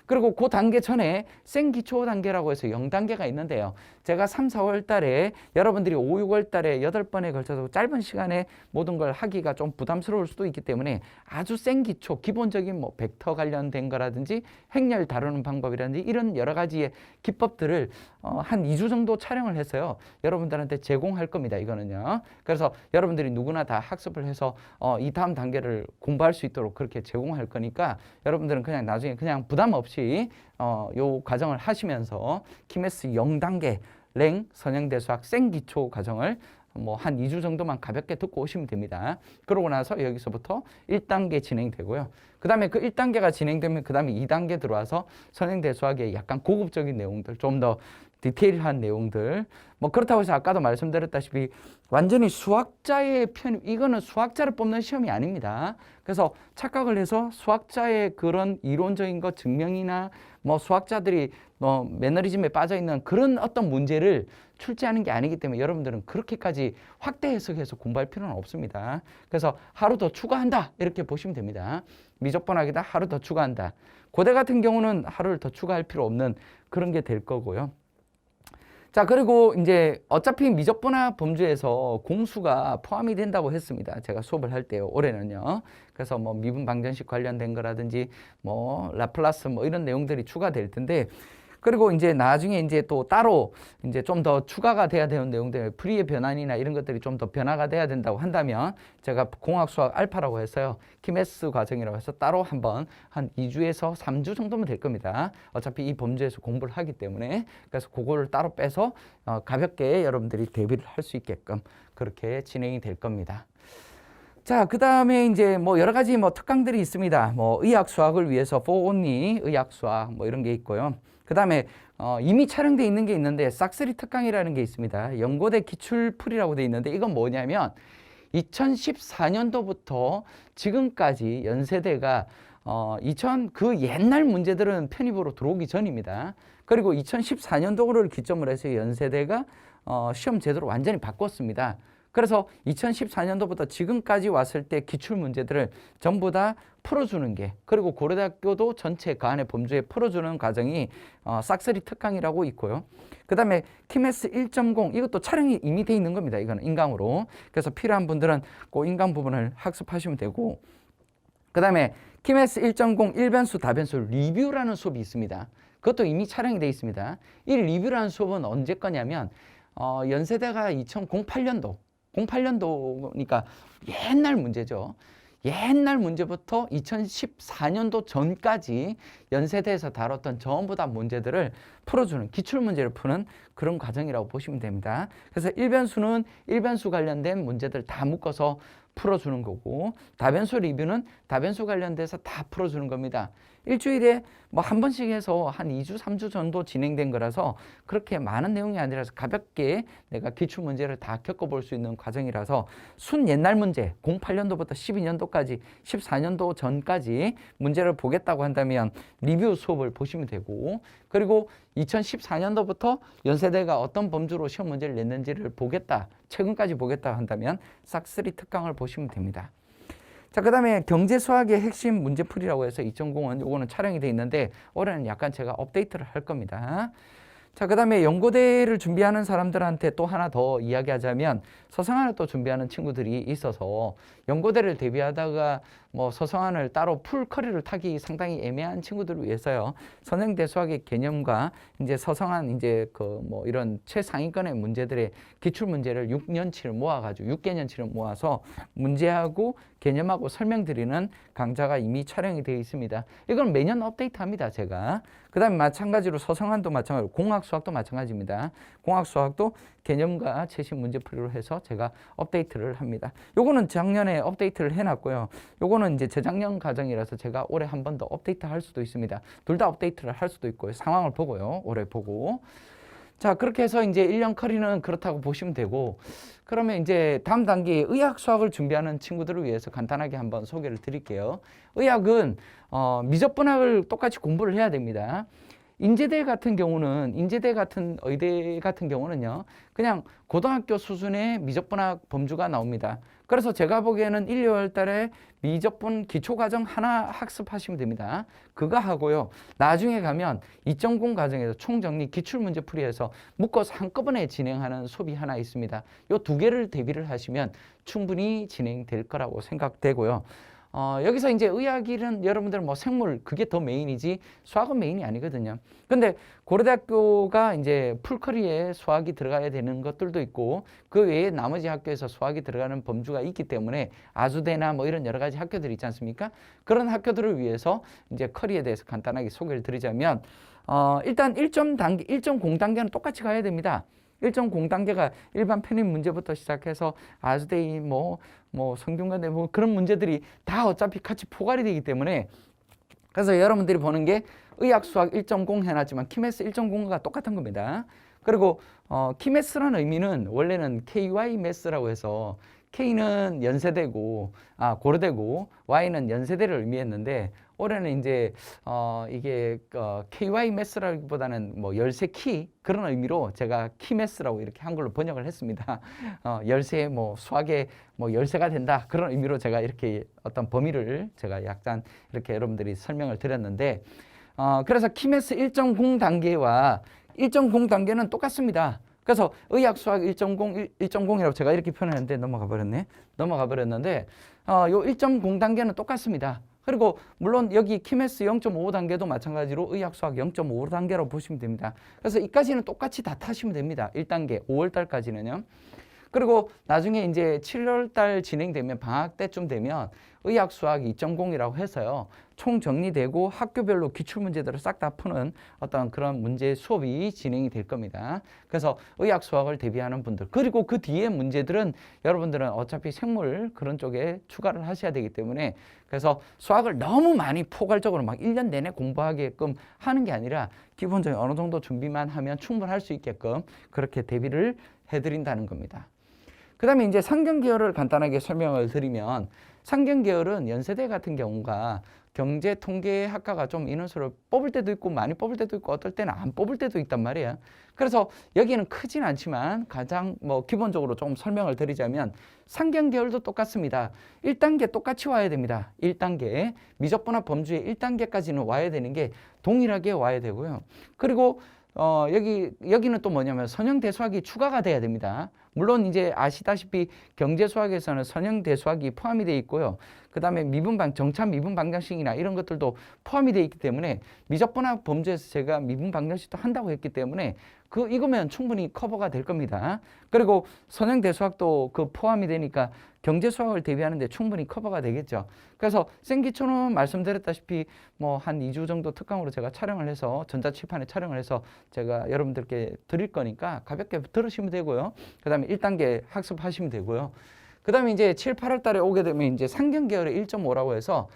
그리고 그 단계 전에 생기초 단계라고 해서 0단계가 있는데요. 제가 3, 4월 달에 여러분들이 5, 6월 달에 8번에 걸쳐서 짧은 시간에 모든 걸 하기가 좀 부담스러울 수도 있기 때문에 아주 생기초, 기본적인 뭐 벡터 관련된 거라든지 행렬 다루는 방법이라든지 이런 여러 가지의 기법들을 한 2주 정도 촬영을 해서요. 여러분들한테 제공할 겁니다. 이거는요. 그래서 여러분들이 누구나 다 학습을 해서 이 다음 단계를 공부할 수 있도록 그렇게 제공할 거니까 여러분들은 그냥 나중에 그냥 부담 없이 요 과정을 하시면서 키메스 0단계 랭 선행대수학 생기초 과정을 뭐 한 2주 정도만 가볍게 듣고 오시면 됩니다. 그러고 나서 여기서부터 1단계 진행되고요. 그 다음에 그 1단계가 진행되면 그 다음에 2단계 들어와서 선행대수학의 약간 고급적인 내용들, 좀 더 디테일한 내용들, 뭐 그렇다고 해서 아까도 말씀드렸다시피 완전히 수학자의 편입, 이거는 수학자를 뽑는 시험이 아닙니다. 그래서 착각을 해서 수학자의 그런 이론적인 것 증명이나 뭐 수학자들이 매너리즘에 빠져 있는 그런 어떤 문제를 출제하는 게 아니기 때문에 여러분들은 그렇게까지 확대 해석해서 공부할 필요는 없습니다. 그래서 하루 더 추가한다 이렇게 보시면 됩니다. 미적분학이다 하루 더 추가한다. 고대 같은 경우는 하루를 더 추가할 필요 없는 그런 게 될 거고요. 자, 그리고 이제 어차피 미적분학 범주에서 공수가 포함이 된다고 했습니다. 제가 수업을 할 때요. 올해는요. 그래서 뭐 미분 방정식 관련된 거라든지 뭐 라플라스 뭐 이런 내용들이 추가될 텐데 그리고 이제 나중에 이제 또 따로 이제 좀 더 추가가 돼야 되는 내용들, 프리의 변환이나 이런 것들이 좀 더 변화가 돼야 된다고 한다면 제가 공학 수학 알파라고 해서요. 키메스 과정이라고 해서 따로 한번 한 2주에서 3주 정도면 될 겁니다. 어차피 이 범주에서 공부를 하기 때문에 그래서 그거를 따로 빼서 가볍게 여러분들이 대비를 할 수 있게끔 그렇게 진행이 될 겁니다. 자, 그 다음에 이제 뭐 여러 가지 뭐 특강들이 있습니다. 뭐 의학 수학을 위해서 for only 의학 수학 뭐 이런 게 있고요. 그 다음에 이미 촬영돼 있는 게 있는데 싹쓸이 특강이라는 게 있습니다. 연고대 기출풀이라고 돼 있는데 이건 뭐냐면 2014년도부터 지금까지 연세대가 그 옛날 문제들은 편입으로 들어오기 전입니다. 그리고 2014년도를 기점으로 해서 연세대가 시험 제도를 완전히 바꿨습니다. 그래서 2014년도부터 지금까지 왔을 때 기출 문제들을 전부 다 풀어주는 게, 그리고 고려대학교도 전체 그 안에 범주에 풀어주는 과정이 싹쓸이 특강이라고 있고요. 그 다음에 키메스 1.0 이것도 촬영이 이미 돼 있는 겁니다. 이거는 인강으로. 그래서 필요한 분들은 그 인강 부분을 학습하시면 되고, 그 다음에 키메스 1.0 일변수 다변수 리뷰라는 수업이 있습니다. 그것도 이미 촬영이 돼 있습니다. 이 리뷰라는 수업은 언제 거냐면 연세대가 2008년도니까 옛날 문제죠. 옛날 문제부터 2014년도 전까지 연세대에서 다뤘던 전부 다 문제들을 풀어주는, 기출문제를 푸는 그런 과정이라고 보시면 됩니다. 그래서 일변수는 일변수 관련된 문제들 다 묶어서 풀어주는 거고, 다변수 리뷰는 다변수 관련돼서 다 풀어주는 겁니다. 일주일에 뭐 한 번씩 해서 한 2주, 3주 정도 진행된 거라서 그렇게 많은 내용이 아니라서 가볍게 내가 기출문제를 다 겪어볼 수 있는 과정이라서 순 옛날 문제, 08년도부터 12년도까지, 14년도 전까지 문제를 보겠다고 한다면 리뷰 수업을 보시면 되고, 그리고 2014년도부터 연세대가 어떤 범주로 시험 문제를 냈는지를 보겠다, 최근까지 보겠다 한다면 싹쓸이 특강을 보시면 됩니다. 자, 그 다음에 경제수학의 핵심 문제풀이라고 해서 2.0은 요거는 촬영이 돼 있는데 올해는 약간 제가 업데이트를 할 겁니다. 자, 그 다음에 연고대를 준비하는 사람들한테 또 하나 더 이야기하자면 서성한을 또 준비하는 친구들이 있어서 연고대를 대비하다가 뭐 서성한을 따로 풀 커리를 타기 상당히 애매한 친구들을 위해서요. 선행대 수학의 개념과 이제 서성한 이제 그 뭐 이런 최상위권의 문제들의 기출 문제를 6년치를 모아가지고 6개년치를 모아서 문제하고 개념하고 설명드리는 강좌가 이미 촬영이 되어 있습니다. 이건 매년 업데이트합니다, 제가. 그 다음에 마찬가지로 서성한도 마찬가지로 공학 수학도 마찬가지입니다. 공학 수학도 개념과 최신 문제풀이로 해서 제가 업데이트를 합니다. 요거는 작년에 업데이트를 해놨고요. 요거는 이제 재작년 과정이라서 제가 올해 한 번 더 업데이트 할 수도 있습니다. 둘 다 업데이트를 할 수도 있고요. 상황을 보고요. 올해 보고. 자, 그렇게 해서 이제 1년 커리는 그렇다고 보시면 되고, 그러면 이제 다음 단계 의학 수학을 준비하는 친구들을 위해서 간단하게 한번 소개를 드릴게요. 의학은 미적분학을 똑같이 공부를 해야 됩니다. 인제대 같은 경우는, 인제대 같은 의대 같은 경우는요, 그냥 고등학교 수준의 미적분학 범주가 나옵니다. 그래서 제가 보기에는 1, 2월 달에 미적분 기초과정 하나 학습하시면 됩니다. 그거 하고요. 나중에 가면 2.0 과정에서 총정리 기출문제풀이에서 묶어서 한꺼번에 진행하는 수업이 하나 있습니다. 이 두 개를 대비를 하시면 충분히 진행될 거라고 생각되고요. 여기서 이제 의학일은 여러분들 뭐 생물 그게 더 메인이지 수학은 메인이 아니거든요. 근데 고려대학교가 이제 풀커리에 수학이 들어가야 되는 것들도 있고 그 외에 나머지 학교에서 수학이 들어가는 범주가 있기 때문에 아주대나 뭐 이런 여러 가지 학교들이 있지 않습니까? 그런 학교들을 위해서 이제 커리에 대해서 간단하게 소개를 드리자면 일단 1.0 단계는 똑같이 가야 됩니다. 1.0 단계가 일반 편입 문제부터 시작해서 아주대인 뭐 성균관대 뭐 그런 문제들이 다 어차피 같이 포괄이 되기 때문에 그래서 여러분들이 보는 게 의학 수학 1.0 해놨지만 키메스 1.0과 똑같은 겁니다. 그리고 키메스라는 의미는 원래는 KY 메스라고 해서 K는 연세대고 고려대고 Y는 연세대를 의미했는데 올해는 이제 이게 KY 메스라기보다는 뭐 열쇠 키 그런 의미로 제가 키메스라고 이렇게 한글로 번역을 했습니다. 열쇠 뭐 수학의 뭐 열쇠가 된다 그런 의미로 제가 이렇게 어떤 범위를 제가 약간 이렇게 여러분들이 설명을 드렸는데 그래서 키메스 1.0 단계와 1.0 단계는 똑같습니다. 그래서 의학 수학 1.0이라고 제가 이렇게 표현했는데 넘어가 버렸는데 요 1.0 단계는 똑같습니다. 그리고 물론 여기 키메스 0.55단계도 마찬가지로 의학 수학 0.5단계로 보시면 됩니다. 그래서 이까지는 똑같이 다 타시면 됩니다. 1단계 5월 달까지는요. 그리고 나중에 이제 7월 달 진행되면 방학 때쯤 되면 의학 수학 2.0이라고 해서요. 총 정리되고 학교별로 기출 문제들을 싹 다 푸는 어떤 그런 문제 수업이 진행이 될 겁니다. 그래서 의학 수학을 대비하는 분들, 그리고 그 뒤에 문제들은 여러분들은 어차피 생물 그런 쪽에 추가를 하셔야 되기 때문에, 그래서 수학을 너무 많이 포괄적으로 막 1년 내내 공부하게끔 하는 게 아니라 기본적인 어느 정도 준비만 하면 충분할 수 있게끔 그렇게 대비를 해드린다는 겁니다. 그 다음에 이제 상경계열을 간단하게 설명을 드리면, 상경계열은 연세대 같은 경우가 경제통계학과가 좀 인원수를 뽑을 때도 있고 많이 뽑을 때도 있고 어떨 때는 안 뽑을 때도 있단 말이에요. 그래서 여기는 크진 않지만 가장 기본적으로 좀 설명을 드리자면, 상경계열도 똑같습니다. 1단계 똑같이 와야 됩니다. 1단계 미적분합 범주의 1단계까지는 와야 되는 게 동일하게 와야 되고요. 그리고 여기는 또 뭐냐면 선형대수학이 추가가 돼야 됩니다. 물론 이제 아시다시피 경제수학에서는 선형대수학이 포함이 되어 있고요. 그 다음에 정차 미분방정식이나 이런 것들도 포함이 되어 있기 때문에 미적분합 범주에서 제가 미분방정식도 한다고 했기 때문에 이거면 충분히 커버가 될 겁니다. 그리고 선형대수학도 포함이 되니까 경제수학을 대비하는데 충분히 커버가 되겠죠. 그래서 생기초는 말씀드렸다시피 한 2주 정도 특강으로 제가 촬영을 해서 전자칠판에 촬영을 해서 제가 여러분들께 드릴 거니까 가볍게 들으시면 되고요. 그 다음에 1단계 학습하시면 되고요. 그 다음에 이제 7, 8월 달에 오게 되면 이제 상경계열의 1.5라고 해서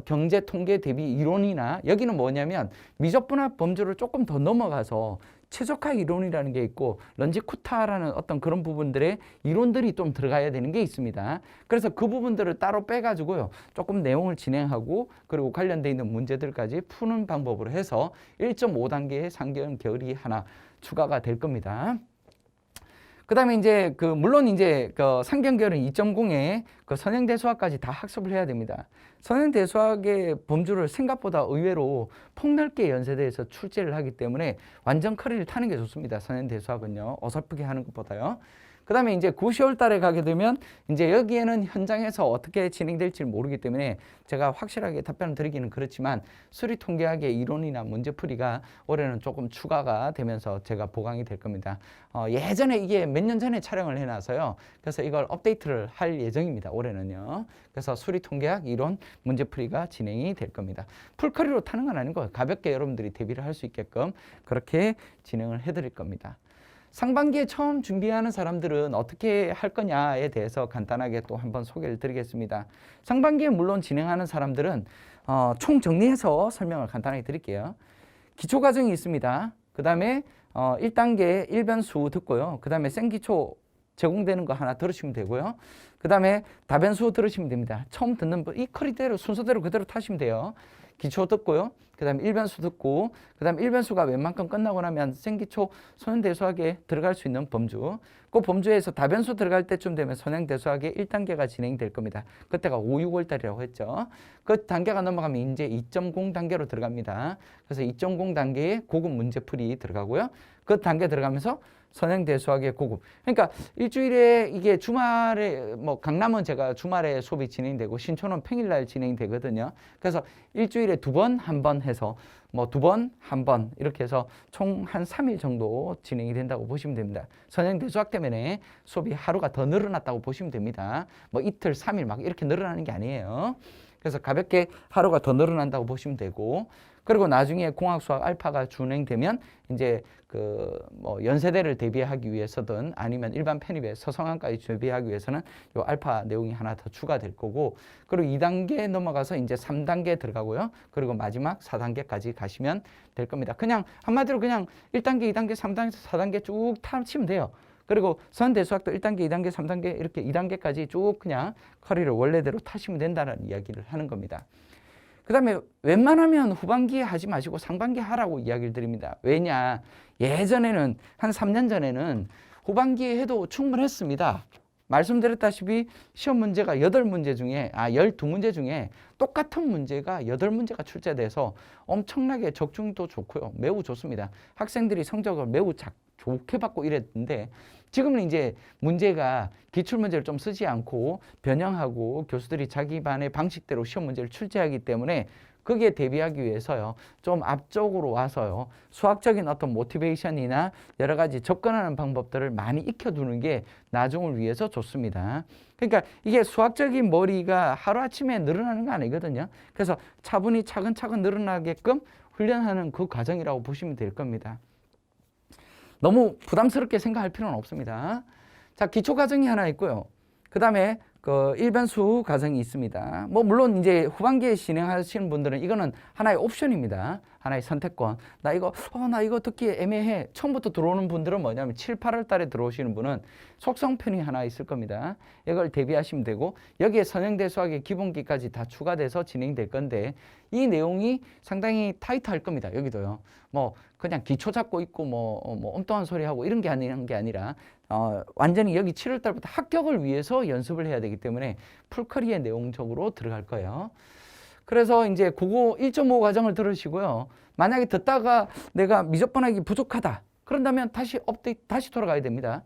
경제통계 대비 이론이나, 여기는 뭐냐면 미적분합 범주를 조금 더 넘어가서 최적화 이론이라는 게 있고 런지쿠타라는 어떤 그런 부분들의 이론들이 좀 들어가야 되는 게 있습니다. 그래서 그 부분들을 따로 빼가지고요, 조금 내용을 진행하고 그리고 관련되어 있는 문제들까지 푸는 방법으로 해서 1.5단계의 상경계열이 하나 추가가 될 겁니다. 그 다음에 이제 물론 이제 상경계열은 2.0에 선형대수학까지 다 학습을 해야 됩니다. 선형대수학의 범주를 생각보다 의외로 폭넓게 연세대에서 출제를 하기 때문에 완전 커리를 타는 게 좋습니다. 선형대수학은요, 어설프게 하는 것보다요. 그 다음에 이제 9, 10월 달에 가게 되면 이제 여기에는 현장에서 어떻게 진행될지 모르기 때문에 제가 확실하게 답변을 드리기는 그렇지만 수리통계학의 이론이나 문제풀이가 올해는 조금 추가가 되면서 제가 보강이 될 겁니다. 예전에 이게 몇 년 전에 촬영을 해놔서요. 그래서 이걸 업데이트를 할 예정입니다. 올해는요. 그래서 수리통계학 이론 문제풀이가 진행이 될 겁니다. 풀커리로 타는 건 아니고 가볍게 여러분들이 대비를 할 수 있게끔 그렇게 진행을 해드릴 겁니다. 상반기에 처음 준비하는 사람들은 어떻게 할 거냐에 대해서 간단하게 또 한번 소개를 드리겠습니다. 상반기에 물론 진행하는 사람들은 총 정리해서 설명을 간단하게 드릴게요. 기초과정이 있습니다. 그 다음에 1단계 일변수 듣고요. 그 다음에 생기초 제공되는 거 하나 들으시면 되고요. 그 다음에 다변수 들으시면 됩니다. 처음 듣는 이 커리대로 순서대로 그대로 타시면 돼요. 기초 듣고요. 그 다음에 일변수 듣고, 그 다음에 일변수가 웬만큼 끝나고 나면 생기초 선형대수학에 들어갈 수 있는 범주, 그 범주에서 다변수 들어갈 때쯤 되면 선형대수학의 1단계가 진행될 겁니다. 그때가 5, 6월 달이라고 했죠. 그 단계가 넘어가면 이제 2.0 단계로 들어갑니다. 그래서 2.0 단계에 고급 문제풀이 들어가고요. 그 단계 들어가면서 선형대수학의 고급. 그러니까 일주일에 이게 주말에 강남은 제가 주말에 수업이 진행되고 신촌은 평일날 진행되거든요. 그래서 일주일에 2번, 1번 해서 2번, 1번 이렇게 해서 총 한 3일 정도 진행이 된다고 보시면 됩니다. 선형대수학 때문에 수업이 하루가 더 늘어났다고 보시면 됩니다. 이틀, 3일 막 이렇게 늘어나는 게 아니에요. 그래서 가볍게 하루가 더 늘어난다고 보시면 되고, 그리고 나중에 공학수학 알파가 진행되면 이제 연세대를 대비하기 위해서든 아니면 일반 편입에 서성한까지 대비하기 위해서는 요 알파 내용이 하나 더 추가될 거고, 그리고 2단계 넘어가서 이제 3단계 들어가고요. 그리고 마지막 4단계까지 가시면 될 겁니다. 그냥 한마디로 그냥 1단계, 2단계, 3단계, 4단계 쭉 타시면 돼요. 그리고 선대수학도 1단계, 2단계, 3단계 이렇게 2단계까지 쭉 그냥 커리를 원래대로 타시면 된다는 이야기를 하는 겁니다. 그 다음에 웬만하면 후반기에 하지 마시고 상반기에 하라고 이야기를 드립니다. 왜냐? 예전에는 한 3년 전에는 후반기에 해도 충분했습니다. 말씀드렸다시피 시험 문제가 8문제 중에 12문제 중에 똑같은 문제가 8문제가 출제돼서 엄청나게 적중도 좋고요. 매우 좋습니다. 학생들이 성적을 매우 좋게 받고 이랬는데 지금은 이제 문제가 기출문제를 좀 쓰지 않고 변형하고 교수들이 자기 반의 방식대로 시험 문제를 출제하기 때문에 거기에 대비하기 위해서요, 좀 앞쪽으로 와서요, 수학적인 어떤 모티베이션이나 여러 가지 접근하는 방법들을 많이 익혀두는 게 나중을 위해서 좋습니다. 그러니까 이게 수학적인 머리가 하루아침에 늘어나는 거 아니거든요. 그래서 차분히 차근차근 늘어나게끔 훈련하는 그 과정이라고 보시면 될 겁니다. 너무 부담스럽게 생각할 필요는 없습니다. 자, 기초 과정이 하나 있고요. 그 다음에 그 일반수 과정이 있습니다. 뭐 물론 이제 후반기에 진행하시는 분들은 이거는 하나의 옵션입니다. 하나의 선택권. 나 이거 듣기 애매해. 처음부터 들어오는 분들은 뭐냐면 7, 8월 달에 들어오시는 분은 속성편이 하나 있을 겁니다. 이걸 대비하시면 되고 여기에 선행대 수학의 기본기까지 다 추가돼서 진행될 건데 이 내용이 상당히 타이트할 겁니다. 여기도요. 뭐 그냥 기초 잡고 있고 뭐 엉뚱한 소리 하고 이런 게 아니라 완전히 여기 7월 달부터 합격을 위해서 연습을 해야 되기 때문에 풀커리에 내용적으로 들어갈 거예요. 그래서 이제 그거 1.5 과정을 들으시고요. 만약에 듣다가 내가 미적분하기 부족하다. 그런다면 다시 돌아가야 됩니다.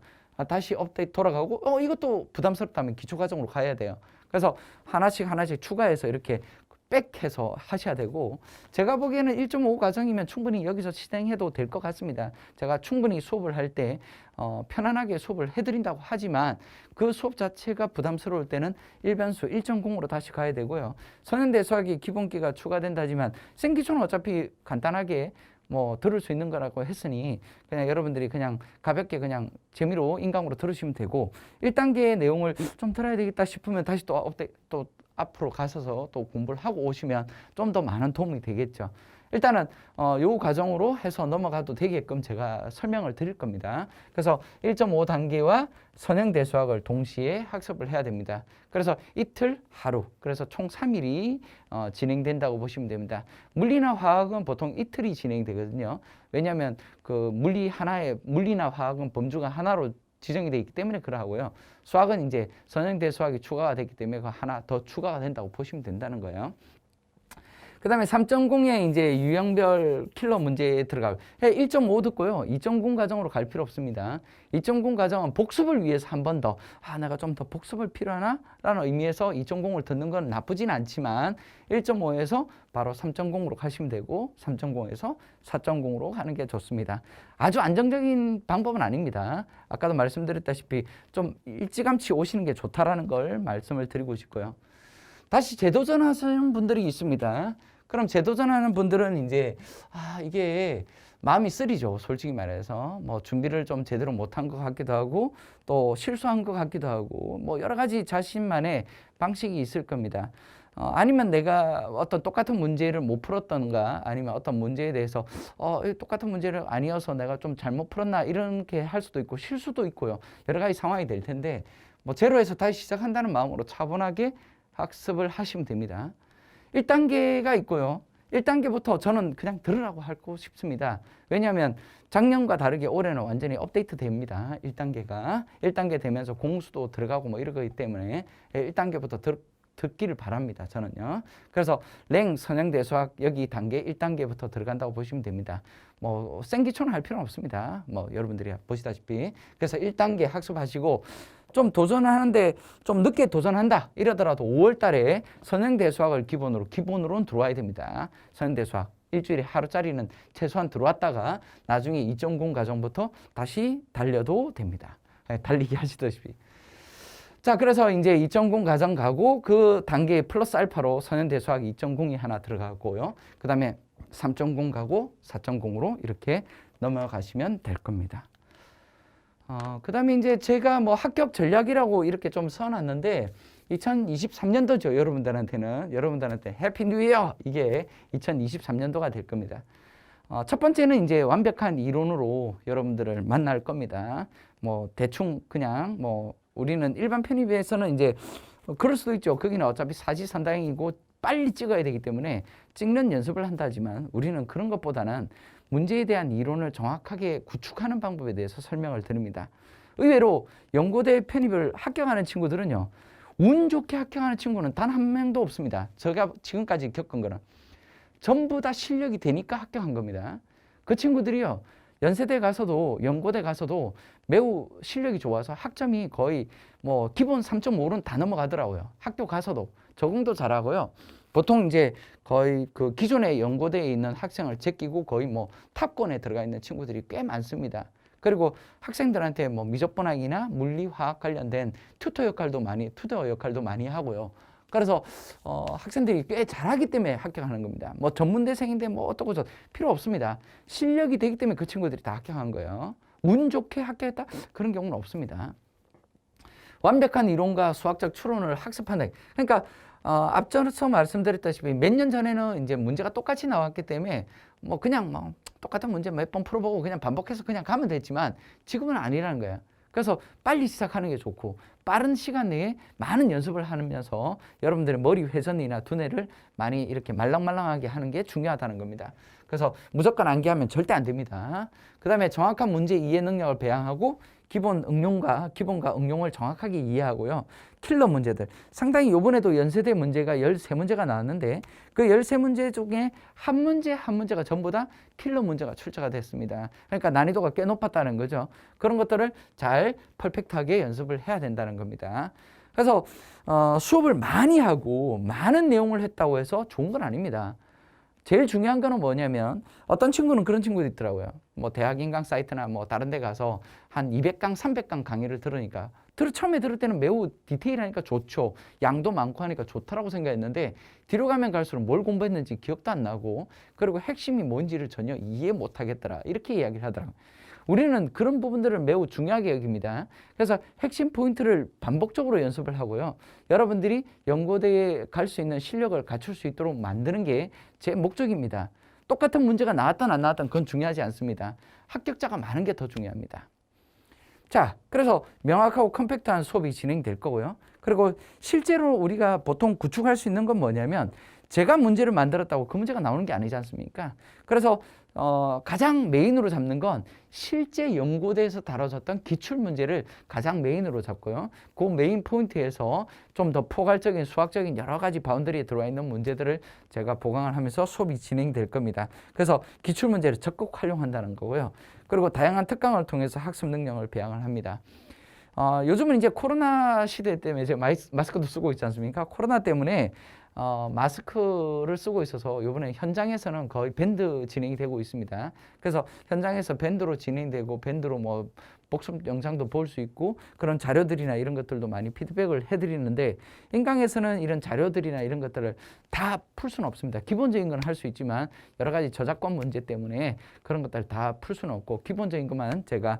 다시 업데이트 돌아가고 이것도 부담스럽다면 기초 과정으로 가야 돼요. 그래서 하나씩 추가해서 이렇게 빽해서 하셔야 되고 제가 보기에는 1.5 과정이면 충분히 여기서 진행해도 될 것 같습니다. 제가 충분히 수업을 할 때 편안하게 수업을 해드린다고 하지만 그 수업 자체가 부담스러울 때는 일반수 1.0으로 다시 가야 되고요. 선행대 수학이 기본기가 추가된다지만 생기초는 어차피 간단하게 뭐 들을 수 있는 거라고 했으니 그냥 여러분들이 그냥 가볍게 그냥 재미로 인강으로 들으시면 되고 1단계의 내용을 좀 들어야 되겠다 싶으면 다시 또 앞으로 가셔서 또 공부를 하고 오시면 좀 더 많은 도움이 되겠죠. 일단은 요 과정으로 해서 넘어가도 되게끔 제가 설명을 드릴 겁니다. 그래서 1.5 단계와 선행대 수학을 동시에 학습을 해야 됩니다. 그래서 이틀 하루, 그래서 총 3일이 진행된다고 보시면 됩니다. 물리나 화학은 보통 이틀이 진행되거든요. 왜냐하면 그 물리나 화학은 범주가 하나로 지정이 되어 있기 때문에 그러하고요. 수학은 이제 선행대 수학이 추가가 됐기 때문에 그 하나 더 추가가 된다고 보시면 된다는 거예요. 그 다음에 3.0에 이제 유형별 킬러 문제에 들어가고 1.5 듣고요. 2.0 과정으로 갈 필요 없습니다. 2.0 과정은 복습을 위해서 한 번 더 내가 좀 더 복습을 필요하나? 라는 의미에서 2.0을 듣는 건 나쁘진 않지만 1.5에서 바로 3.0으로 가시면 되고 3.0에서 4.0으로 가는 게 좋습니다. 아주 안정적인 방법은 아닙니다. 아까도 말씀드렸다시피 좀 일찌감치 오시는 게 좋다라는 걸 말씀을 드리고 싶고요. 다시 재도전하시는 분들이 있습니다. 그럼 재도전하는 분들은 이제 이게 마음이 쓰리죠. 솔직히 말해서 뭐 준비를 좀 제대로 못한 것 같기도 하고 또 실수한 것 같기도 하고 뭐 여러 가지 자신만의 방식이 있을 겁니다. 아니면 내가 어떤 똑같은 문제를 못 풀었던가 아니면 어떤 문제에 대해서 똑같은 문제를 아니어서 내가 좀 잘못 풀었나 이렇게 할 수도 있고 실수도 있고요. 여러 가지 상황이 될 텐데 뭐 제로에서 다시 시작한다는 마음으로 차분하게 학습을 하시면 됩니다. 1단계가 있고요. 1단계부터 저는 그냥 들으라고 하고 싶습니다. 왜냐하면 작년과 다르게 올해는 완전히 업데이트 됩니다. 1단계 되면서 공수도 들어가고 뭐 이러기 때문에 1단계부터 듣기를 바랍니다. 저는요. 그래서 선행대 수학 여기 단계 1단계부터 들어간다고 보시면 됩니다. 뭐 생기초는 할 필요는 없습니다. 뭐 여러분들이 보시다시피. 그래서 1단계 학습하시고 좀 도전하는데 좀 늦게 도전한다 이러더라도 5월 달에 선행대 수학을 기본으로는 들어와야 됩니다. 선행대 수학 일주일에 하루짜리는 최소한 들어왔다가 나중에 2.0 과정부터 다시 달려도 됩니다. 달리기 하시다시피. 자, 그래서 이제 2.0 과정 가고 그 단계에 플러스 알파로 선행대 수학 2.0이 하나 들어가고요. 그 다음에 3.0 가고 4.0으로 이렇게 넘어가시면 될 겁니다. 그 다음에 이제 제가 뭐 합격 전략이라고 이렇게 좀 써놨는데 2023년도죠. 여러분들한테 해피 뉴 이어 이게 2023년도가 될 겁니다. 첫 번째는 이제 완벽한 이론으로 여러분들을 만날 겁니다. 뭐 대충 그냥 뭐 우리는 일반 편입에서는 이제 그럴 수도 있죠. 거기는 어차피 사지선다행이고 빨리 찍어야 되기 때문에 찍는 연습을 한다지만 우리는 그런 것보다는 문제에 대한 이론을 정확하게 구축하는 방법에 대해서 설명을 드립니다. 의외로 연고대 편입을 합격하는 친구들은요, 운 좋게 합격하는 친구는 단 한 명도 없습니다. 제가 지금까지 겪은 거는 전부 다 실력이 되니까 합격한 겁니다. 그 친구들이요, 연세대 가서도 연고대 가서도 매우 실력이 좋아서 학점이 거의 뭐 기본 3.5는 다 넘어가더라고요. 학교 가서도 적응도 잘하고요. 보통 이제 거의 그 기존의 연고대에 있는 학생을 제끼고 거의 뭐 탑권에 들어가 있는 친구들이 꽤 많습니다. 그리고 학생들한테 뭐 미적분학이나 물리, 화학 관련된 튜터 역할도 많이 하고요. 그래서 학생들이 꽤 잘하기 때문에 합격하는 겁니다. 뭐 전문대생인데 뭐 어떻고 저 필요 없습니다. 실력이 되기 때문에 그 친구들이 다 합격한 거예요. 운 좋게 합격했다? 그런 경우는 없습니다. 완벽한 이론과 수학적 추론을 학습한다. 그러니까 앞전서 말씀드렸다시피 몇 년 전에는 이제 문제가 똑같이 나왔기 때문에 뭐 그냥 뭐 똑같은 문제 몇 번 풀어보고 그냥 반복해서 그냥 가면 됐지만 지금은 아니라는 거예요. 그래서 빨리 시작하는 게 좋고 빠른 시간 내에 많은 연습을 하면서 여러분들의 머리 회전이나 두뇌를 많이 이렇게 말랑말랑하게 하는 게 중요하다는 겁니다. 그래서 무조건 암기하면 절대 안 됩니다. 그 다음에 정확한 문제 이해 능력을 배양하고 기본과 응용을 정확하게 이해하고요. 킬러 문제들. 상당히 요번에도 연세대 문제가 13문제가 나왔는데 그 13문제 중에 한 문제가 전부 다 킬러 문제가 출제가 됐습니다. 그러니까 난이도가 꽤 높았다는 거죠. 그런 것들을 잘 퍼펙트하게 연습을 해야 된다는 겁니다. 그래서 수업을 많이 하고 많은 내용을 했다고 해서 좋은 건 아닙니다. 제일 중요한 거는 뭐냐면 어떤 친구는 그런 친구도 있더라고요. 뭐 대학 인강 사이트나 뭐 다른 데 가서 한 200강, 300강 강의를 들으니까 처음에 들을 때는 매우 디테일하니까 좋죠. 양도 많고 하니까 좋다라고 생각했는데 뒤로 가면 갈수록 뭘 공부했는지 기억도 안 나고 그리고 핵심이 뭔지를 전혀 이해 못 하겠더라. 이렇게 이야기를 하더라고요. 우리는 그런 부분들을 매우 중요하게 여깁니다. 그래서 핵심 포인트를 반복적으로 연습을 하고요. 여러분들이 연고대에 갈 수 있는 실력을 갖출 수 있도록 만드는 게 제 목적입니다. 똑같은 문제가 나왔든 안 나왔든 그건 중요하지 않습니다. 합격자가 많은 게 더 중요합니다. 자, 그래서 명확하고 컴팩트한 수업이 진행될 거고요. 그리고 실제로 우리가 보통 구축할 수 있는 건 뭐냐면 제가 문제를 만들었다고 그 문제가 나오는 게 아니지 않습니까? 그래서 가장 메인으로 잡는 건 실제 연고대에서 다뤄졌던 기출문제를 가장 메인으로 잡고요. 그 메인 포인트에서 좀 더 포괄적인 수학적인 여러 가지 바운더리에 들어와 있는 문제들을 제가 보강을 하면서 수업이 진행될 겁니다. 그래서 기출문제를 적극 활용한다는 거고요. 그리고 다양한 특강을 통해서 학습 능력을 배양을 합니다. 요즘은 이제 코로나 시대 때문에 제가 마스크도 쓰고 있지 않습니까? 코로나 때문에 마스크를 쓰고 있어서 이번에 현장에서는 거의 밴드 진행이 되고 있습니다. 그래서 현장에서 밴드로 진행되고 밴드로 뭐 복습 영상도 볼 수 있고 그런 자료들이나 이런 것들도 많이 피드백을 해드리는데 인강에서는 이런 자료들이나 이런 것들을 다 풀 수는 없습니다. 기본적인 건 할 수 있지만 여러 가지 저작권 문제 때문에 그런 것들을 다 풀 수는 없고 기본적인 것만 제가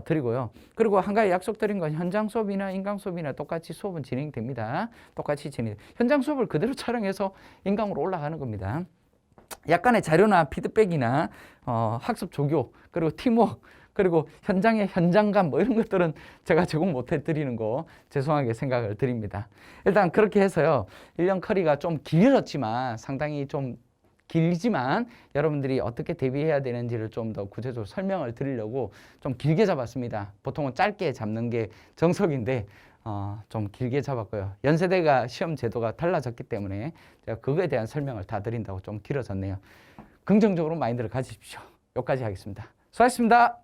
드리고요. 그리고 한 가지 약속드린 건 현장 수업이나 인강 수업이나 똑같이 수업은 진행됩니다. 똑같이 현장 수업을 그대로 촬영해서 인강으로 올라가는 겁니다. 약간의 자료나 피드백이나 학습 조교 그리고 팀워크 그리고 현장의 현장감 뭐 이런 것들은 제가 제공 못 해드리는 거 죄송하게 생각을 드립니다. 일단 그렇게 해서요. 1년 커리가 좀 길었지만 상당히 좀 길지만 여러분들이 어떻게 대비해야 되는지를 좀 더 구체적으로 설명을 드리려고 좀 길게 잡았습니다. 보통은 짧게 잡는 게 정석인데 좀 길게 잡았고요. 연세대가 시험 제도가 달라졌기 때문에 제가 그거에 대한 설명을 다 드린다고 좀 길어졌네요. 긍정적으로 마인드를 가지십시오. 여기까지 하겠습니다. 수고하셨습니다.